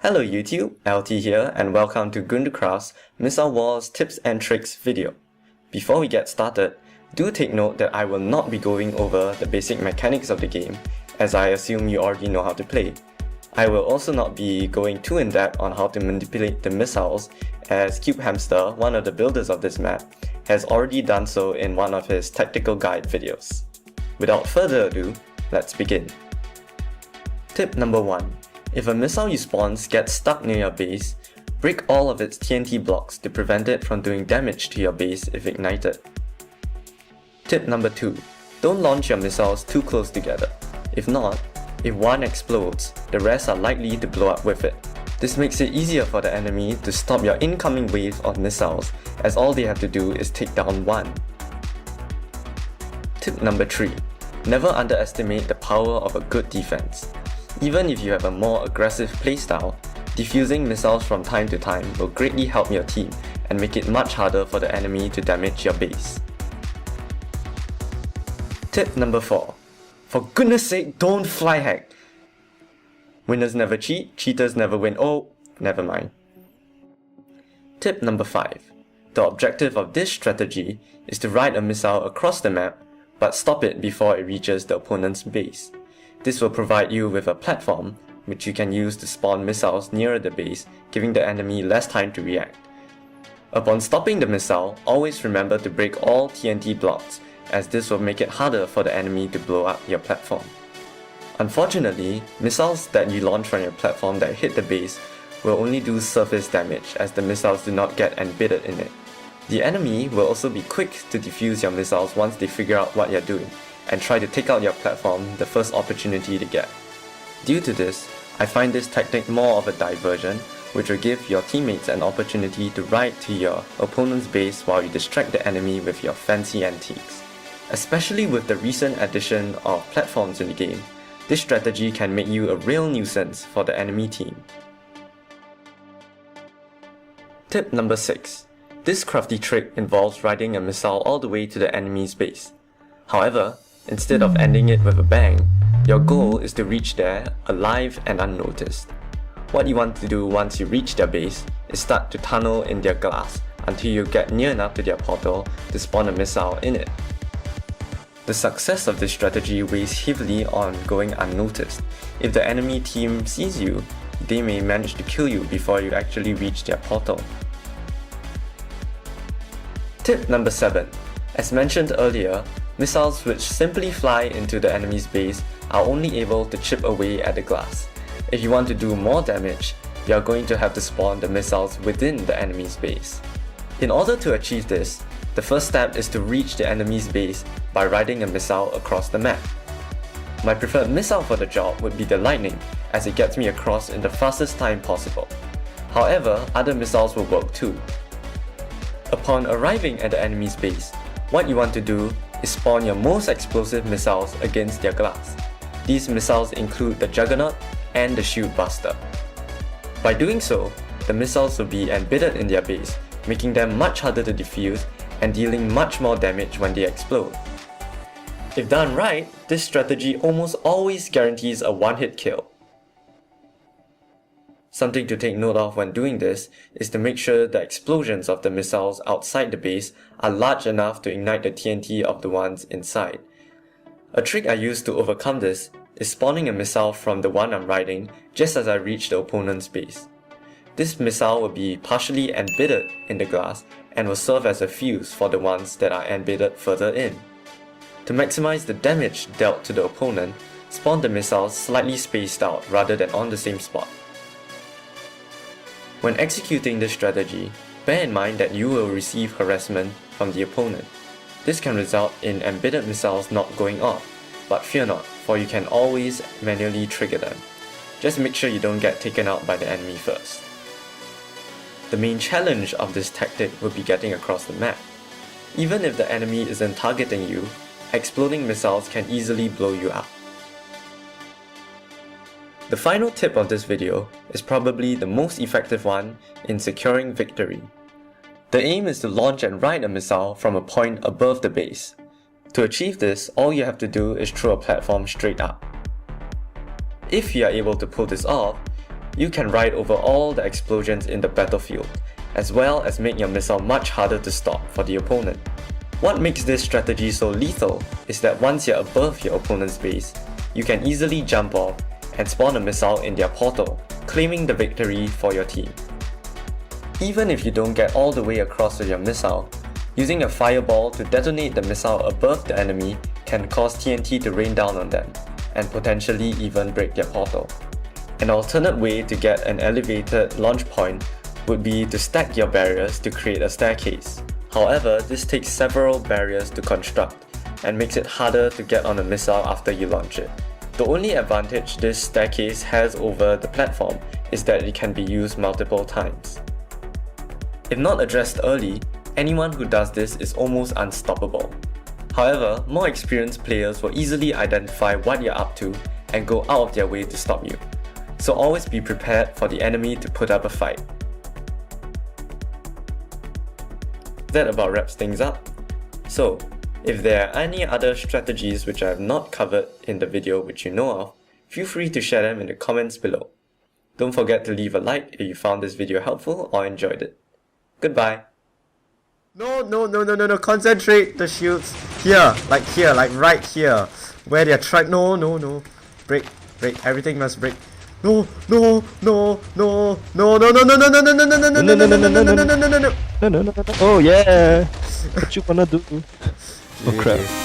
Hello YouTube, LT here and welcome to Goonducraft's Missile Wars Tips and Tricks video. Before we get started, do take note that I will not be going over the basic mechanics of the game, as I assume you already know how to play. I will also not be going too in-depth on how to manipulate the missiles, as Cubehamster, one of the builders of this map, has already done so in one of his tactical guide videos. Without further ado, let's begin. Tip number 1. If a missile you spawn gets stuck near your base, break all of its TNT blocks to prevent it from doing damage to your base if ignited. Tip number 2. Don't launch your missiles too close together. If not, if one explodes, the rest are likely to blow up with it. This makes it easier for the enemy to stop your incoming wave of missiles, as all they have to do is take down one. Tip number 3. Never underestimate the power of a good defense. Even if you have a more aggressive playstyle, defusing missiles from time to time will greatly help your team and make it much harder for the enemy to damage your base. Tip number 4. For goodness sake, don't fly hack! Winners never cheat, cheaters never win. Oh, never mind. Tip number 5. The objective of this strategy is to ride a missile across the map, but stop it before it reaches the opponent's base. This will provide you with a platform, which you can use to spawn missiles nearer the base, giving the enemy less time to react. Upon stopping the missile, always remember to break all TNT blocks, as this will make it harder for the enemy to blow up your platform. Unfortunately, missiles that you launch from your platform that hit the base will only do surface damage, as the missiles do not get embedded in it. The enemy will also be quick to defuse your missiles once they figure out what you're doing, and try to take out your platform the first opportunity to get. Due to this, I find this tactic more of a diversion, which will give your teammates an opportunity to ride to your opponent's base while you distract the enemy with your fancy antiques. Especially with the recent addition of platforms in the game, this strategy can make you a real nuisance for the enemy team. Tip number 6. This crafty trick involves riding a missile all the way to the enemy's base. However, instead of ending it with a bang, your goal is to reach there alive and unnoticed. What you want to do once you reach their base is start to tunnel in their glass until you get near enough to their portal to spawn a missile in it. The success of this strategy weighs heavily on going unnoticed. If the enemy team sees you, they may manage to kill you before you actually reach their portal. Tip number 7. As mentioned earlier, missiles which simply fly into the enemy's base are only able to chip away at the glass. If you want to do more damage, you are going to have to spawn the missiles within the enemy's base. In order to achieve this, the first step is to reach the enemy's base by riding a missile across the map. My preferred missile for the job would be the lightning, as it gets me across in the fastest time possible. However, other missiles will work too. Upon arriving at the enemy's base, what you want to do is spawn your most explosive missiles against their glass. These missiles include the Juggernaut and the Shield Buster. By doing so, the missiles will be embedded in their base, making them much harder to defuse and dealing much more damage when they explode. If done right, this strategy almost always guarantees a one-hit kill. Something to take note of when doing this is to make sure the explosions of the missiles outside the base are large enough to ignite the TNT of the ones inside. A trick I use to overcome this is spawning a missile from the one I'm riding just as I reach the opponent's base. This missile will be partially embedded in the glass and will serve as a fuse for the ones that are embedded further in. To maximize the damage dealt to the opponent, spawn the missiles slightly spaced out rather than on the same spot. When executing this strategy, bear in mind that you will receive harassment from the opponent. This can result in embedded missiles not going off, but fear not, for you can always manually trigger them. Just make sure you don't get taken out by the enemy first. The main challenge of this tactic will be getting across the map. Even if the enemy isn't targeting you, exploding missiles can easily blow you up. The final tip of this video is probably the most effective one in securing victory. The aim is to launch and ride a missile from a point above the base. To achieve this, all you have to do is throw a platform straight up. If you are able to pull this off, you can ride over all the explosions in the battlefield, as well as make your missile much harder to stop for the opponent. What makes this strategy so lethal is that once you're above your opponent's base, you can easily jump off and spawn a missile in their portal, claiming the victory for your team. Even if you don't get all the way across with your missile, using a fireball to detonate the missile above the enemy can cause TNT to rain down on them, and potentially even break their portal. An alternate way to get an elevated launch point would be to stack your barriers to create a staircase. However, this takes several barriers to construct and makes it harder to get on a missile after you launch it. The only advantage this staircase has over the platform is that it can be used multiple times. If not addressed early, anyone who does this is almost unstoppable. However, more experienced players will easily identify what you're up to and go out of their way to stop you. So always be prepared for the enemy to put up a fight. That about wraps things up. So, if there are any other strategies which I have not covered in the video which you know of, feel free to share them in the comments below. Don't forget to leave a like if you found this video helpful or enjoyed it. Goodbye. No, concentrate the shields. Here, like right here. Where they're trying. No. Break, everything must break. No. Oh yeah! What you wanna do? Oh crap.